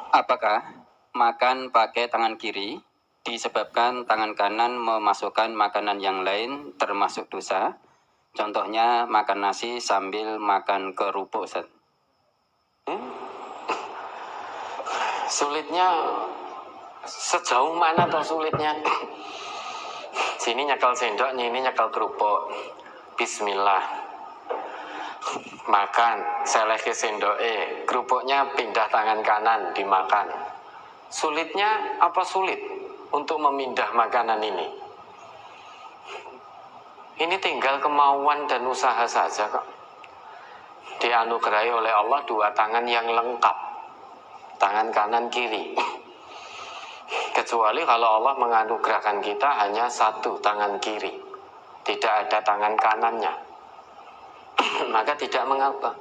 Apakah makan pakai tangan kiri disebabkan tangan kanan memasukkan makanan yang lain termasuk dosa? Contohnya makan nasi sambil makan kerupuk, Ustaz. Sulitnya sejauh mana toh sulitnya? Sini nyekal sendok, ini nyekal kerupuk. Bismillah. Makan, seleh ke sendoke, kerupuknya pindah tangan kanan dimakan. Sulitnya apa sulit untuk memindah makanan ini? Ini tinggal kemauan dan usaha saja kok. Dianugerahi oleh Allah dua tangan yang lengkap, tangan kanan kiri. Kecuali kalau Allah menganugerahkan kita hanya satu tangan kiri, tidak ada tangan kanannya, maka tidak mengapa.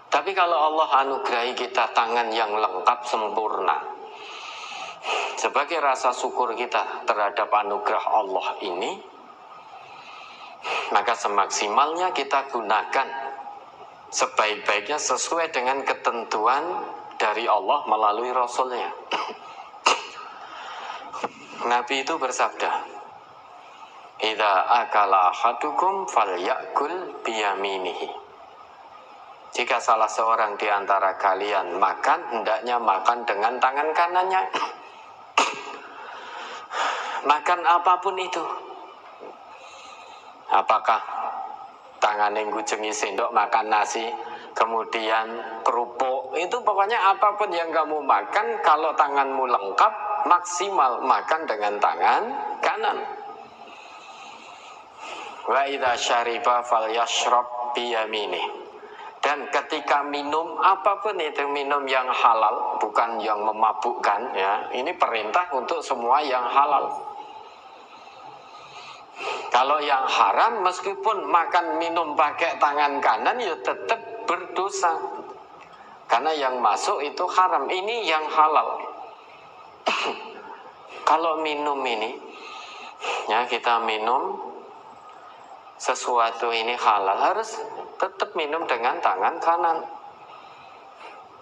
Tapi kalau Allah anugerahi kita tangan yang lengkap sempurna, sebagai rasa syukur kita terhadap anugerah Allah ini, maka semaksimalnya kita gunakan sebaik-baiknya sesuai dengan ketentuan dari Allah melalui Rasulnya. Nabi itu bersabda, "Idza akala ahadukum falyakul biyaminihi." Jika salah seorang di antara kalian makan, hendaknya makan dengan tangan kanannya. Makan apapun itu. Apakah tangan yang ngujengi sendok makan nasi, kemudian kerupuk, itu pokoknya apapun yang kamu makan, kalau tanganmu lengkap, maksimal makan dengan tangan kanan. Wa idza syariba falyashrab biyaminih. Dan ketika minum, apapun itu, minum yang halal, bukan yang memabukkan, ya. Ini perintah untuk semua yang halal. Kalau yang haram, meskipun makan minum pakai tangan kanan, ya tetap berdosa. Karena yang masuk itu haram. Ini yang halal. Kalau minum ini, ya kita minum sesuatu ini halal, harus tetap minum dengan tangan kanan.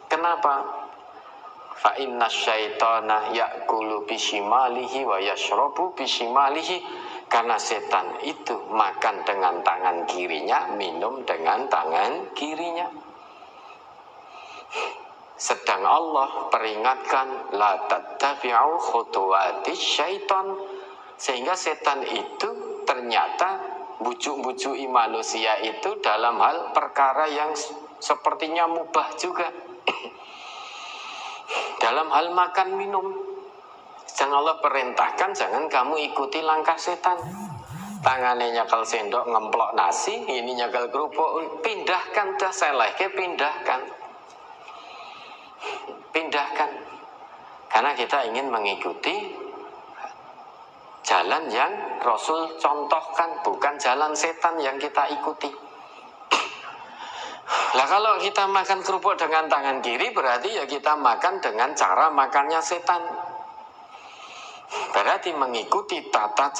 Kenapa? Fa inna syaitana ya'kulu bishimalihi wa yashrabu bishimalihi. Karena setan itu makan dengan tangan kirinya, minum dengan tangan kirinya. Sedang Allah peringatkan, la tattabi'u khutuwatis syaitan. Sehingga setan itu ternyata bujuk-bujuki manusia itu dalam hal perkara yang sepertinya mubah juga. Dalam hal makan minum, jangan Allah perintahkan, jangan kamu ikuti langkah setan. Tangannya nyakal sendok ngemplok nasi, ini nyakal kerupuk, pindahkan dah, selehke pindahkan. Pindahkan. Karena kita ingin mengikuti jalan yang Rasul contohkan, bukan jalan setan yang kita ikuti. Lah kalau kita makan kerupuk dengan tangan kiri, berarti ya kita makan dengan cara makannya setan. Berarti mengikuti tata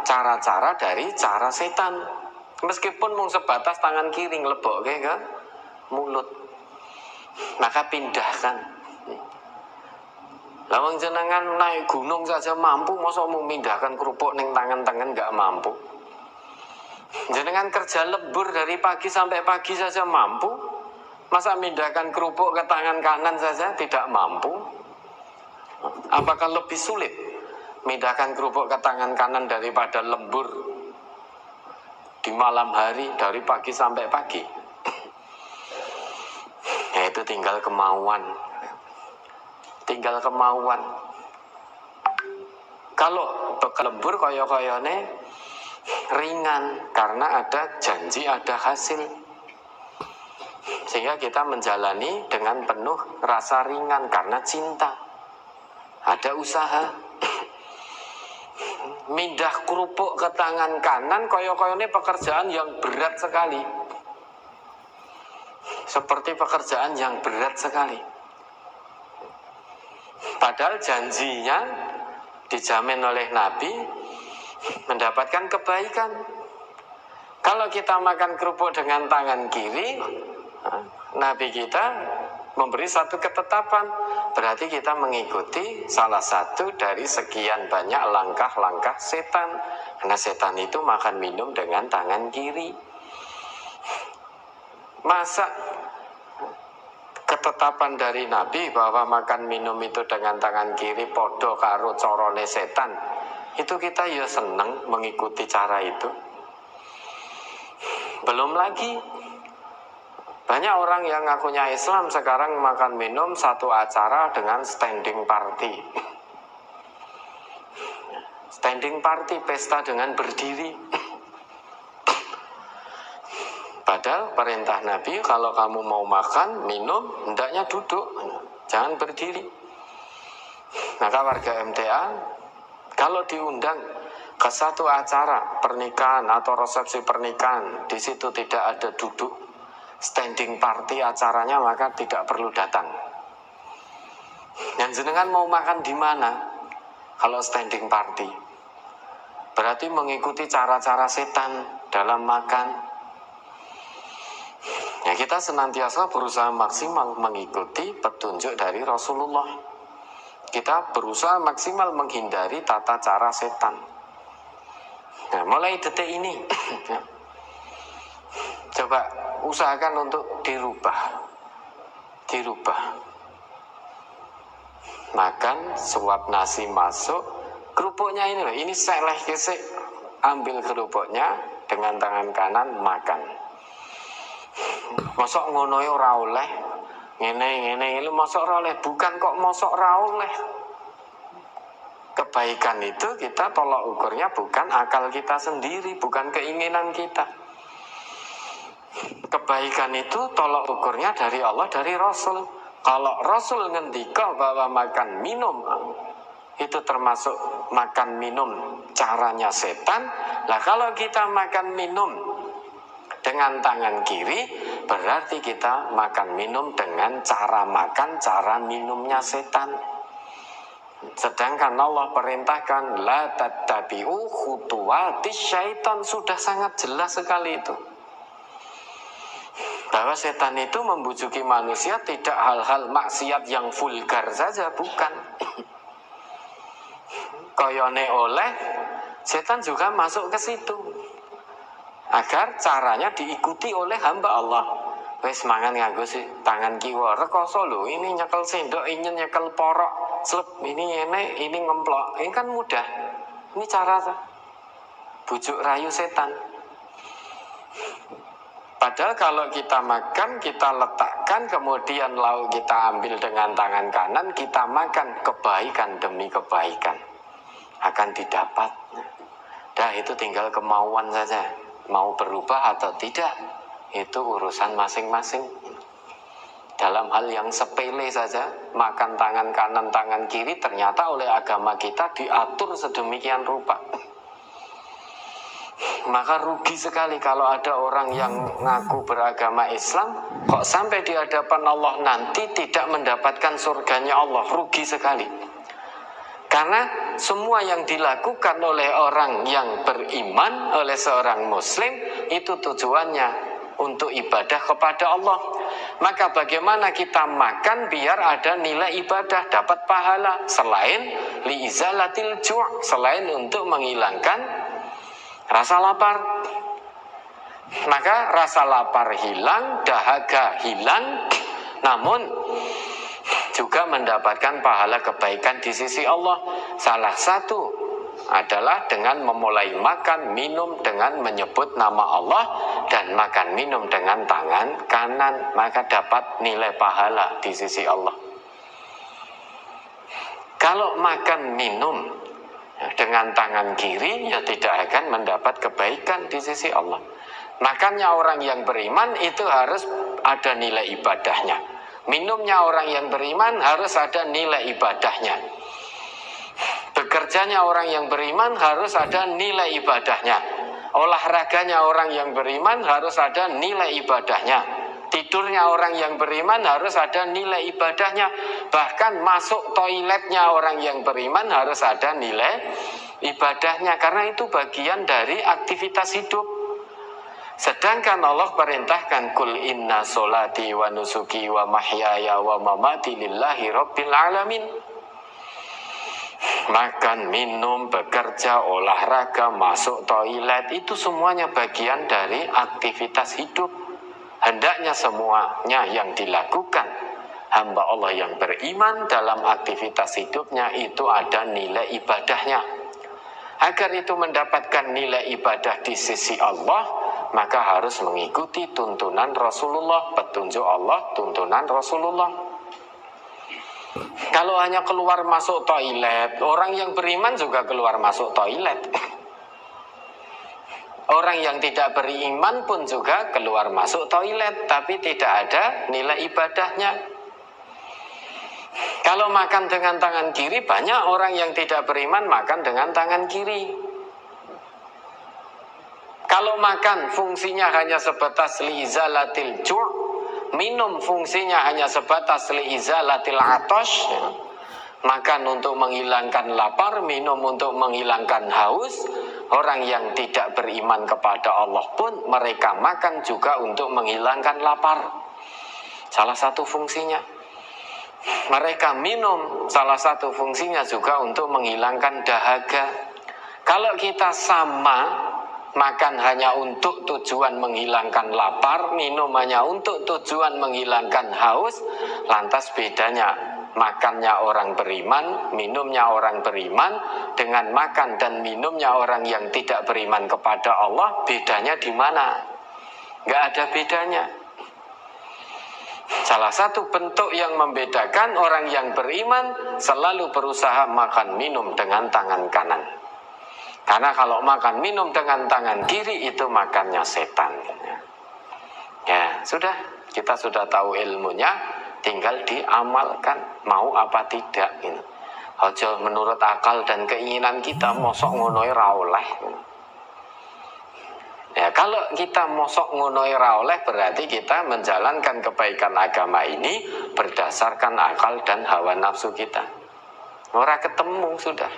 cara-cara dari cara setan. Meskipun mau sebatas tangan kiri ngelebok ke mulut, maka pindahkan. Lawang jenengan naik gunung saja mampu, masa mau memindahkan kerupuk ning tangan-tangan nggak mampu. Jenengan kerja lembur dari pagi sampai pagi saja mampu, masa memindahkan kerupuk ke tangan kanan saja tidak mampu? Apakah lebih sulit memindahkan kerupuk ke tangan kanan daripada lembur di malam hari dari pagi sampai pagi? Ya itu tinggal kemauan. Tinggal kemauan. Kalau lembur koyo-koyone ringan karena ada janji, ada hasil, sehingga kita menjalani dengan penuh rasa ringan karena cinta, ada usaha. Mindah kerupuk ke tangan kanan koyo-koyone pekerjaan yang berat sekali, seperti pekerjaan yang berat sekali. Padahal janjinya dijamin oleh Nabi mendapatkan kebaikan. Kalau kita makan kerupuk dengan tangan kiri, Nabi kita memberi satu ketetapan, berarti kita mengikuti salah satu dari sekian banyak langkah-langkah setan. Karena setan itu makan minum dengan tangan kiri. Masa ketetapan dari Nabi bahwa makan minum itu dengan tangan kiri podo karo corone setan, itu kita ya seneng mengikuti cara itu. Belum lagi banyak orang yang ngakunya Islam sekarang makan minum satu acara dengan standing party. Standing party, pesta dengan berdiri. Padahal perintah Nabi kalau kamu mau makan, minum, hendaknya duduk, jangan berdiri. Maka warga MTA kalau diundang ke satu acara pernikahan atau resepsi pernikahan, di situ tidak ada duduk, standing party acaranya, maka tidak perlu datang. Dan jenengan mau makan di mana? Kalau standing party, berarti mengikuti cara-cara setan dalam makan. Ya, kita senantiasa berusaha maksimal mengikuti petunjuk dari Rasulullah. Kita berusaha maksimal menghindari tata cara setan. Nah, mulai detik ini coba usahakan untuk dirubah. Makan suap nasi masuk, kerupuknya ini loh, ini seleh kesek, ambil kerupuknya dengan tangan kanan makan. Mosok ngono ora oleh, ngene iki mosok ora oleh, bukan kok mosok ora oleh. Kebaikan itu kita tolak ukurnya bukan akal kita sendiri, bukan keinginan kita. Kebaikan itu tolak ukurnya dari Allah, dari Rasul. Kalau Rasul ngendika bahwa makan minum itu termasuk makan minum caranya setan, lah kalau kita makan minum dengan tangan kiri, berarti kita makan minum dengan cara makan, cara minumnya setan. Sedangkan Allah perintahkan la tattabi'u khutuwatis syaitan, sudah sangat jelas sekali itu. Bahwa setan itu membujuki manusia tidak hal-hal maksiat yang vulgar saja, bukan. Koyone oleh, setan juga masuk ke situ. Agar caranya diikuti oleh hamba Allah. Wes mangan nganggo sih tangan kiwa, rekoso lho, ini nyekel sendok, ini nyekel porok, slep, ini ngemplok. Ini kan mudah. Ini cara bujuk rayu setan. Padahal kalau kita makan, kita letakkan, kemudian lauk kita ambil dengan tangan kanan, kita makan, kebaikan demi kebaikan akan didapat. Dah itu tinggal kemauan saja, mau berubah atau tidak, itu urusan masing-masing. Dalam hal yang sepele saja, makan tangan kanan, tangan kiri, ternyata oleh agama kita diatur sedemikian rupa. Maka rugi sekali kalau ada orang yang ngaku beragama Islam kok sampai di hadapan Allah nanti tidak mendapatkan surganya Allah. Rugi sekali. Karena semua yang dilakukan oleh orang yang beriman, oleh seorang muslim, itu tujuannya untuk ibadah kepada Allah. Maka bagaimana kita makan biar ada nilai ibadah, dapat pahala, selain liizalatil ju', selain untuk menghilangkan rasa lapar. Maka rasa lapar hilang, dahaga hilang, namun juga mendapatkan pahala kebaikan di sisi Allah. Salah satu adalah dengan memulai makan minum dengan menyebut nama Allah dan makan minum dengan tangan kanan, maka dapat nilai pahala di sisi Allah. Kalau makan minum dengan tangan kiri, ya tidak akan mendapat kebaikan di sisi Allah. Makanya orang yang beriman itu harus ada nilai ibadahnya. Minumnya orang yang beriman harus ada nilai ibadahnya. Bekerjanya orang yang beriman harus ada nilai ibadahnya. Olahraganya orang yang beriman harus ada nilai ibadahnya. Tidurnya orang yang beriman harus ada nilai ibadahnya. Bahkan masuk toiletnya orang yang beriman harus ada nilai ibadahnya. Karena itu bagian dari aktivitas hidup. Sedangkan Allah perintahkan kul inna solati wa nusuki wa mahyaya wa mamati lillahi rabbil alamin. Makan, minum, bekerja, olahraga, masuk toilet, itu semuanya bagian dari aktivitas hidup. Hendaknya semuanya yang dilakukan hamba Allah yang beriman dalam aktivitas hidupnya itu ada nilai ibadahnya. Agar itu mendapatkan nilai ibadah di sisi Allah, maka harus mengikuti tuntunan Rasulullah, petunjuk Allah, tuntunan Rasulullah. Kalau hanya keluar masuk toilet, orang yang beriman juga keluar masuk toilet. Orang yang tidak beriman pun juga keluar masuk toilet, tapi tidak ada nilai ibadahnya. Kalau makan dengan tangan kiri, banyak orang yang tidak beriman makan dengan tangan kiri. Kalau makan fungsinya hanya sebatas liizalatil ju', minum fungsinya hanya sebatas liizalatil atash, makan untuk menghilangkan lapar, minum untuk menghilangkan haus. Orang yang tidak beriman kepada Allah pun mereka makan juga untuk menghilangkan lapar. Salah satu fungsinya. Mereka minum, salah satu fungsinya juga untuk menghilangkan dahaga. Kalau kita sama, makan hanya untuk tujuan menghilangkan lapar, minum hanya untuk tujuan menghilangkan haus, lantas bedanya makannya orang beriman, minumnya orang beriman, dengan makan dan minumnya orang yang tidak beriman kepada Allah, bedanya di mana? Nggak ada bedanya. Salah satu bentuk yang membedakan orang yang beriman selalu berusaha makan minum dengan tangan kanan. Karena kalau makan minum dengan tangan kiri itu makannya setan. Ya, sudah, kita sudah tahu ilmunya, tinggal diamalkan mau apa tidak gitu. Aja menurut akal dan keinginan kita mosok ngono ra oleh. Ya, kalau kita mosok ngunoi raoleh berarti kita menjalankan kebaikan agama ini berdasarkan akal dan hawa nafsu kita. Ora ketemu sudah.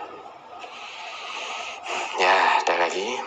Ya, ada lagi.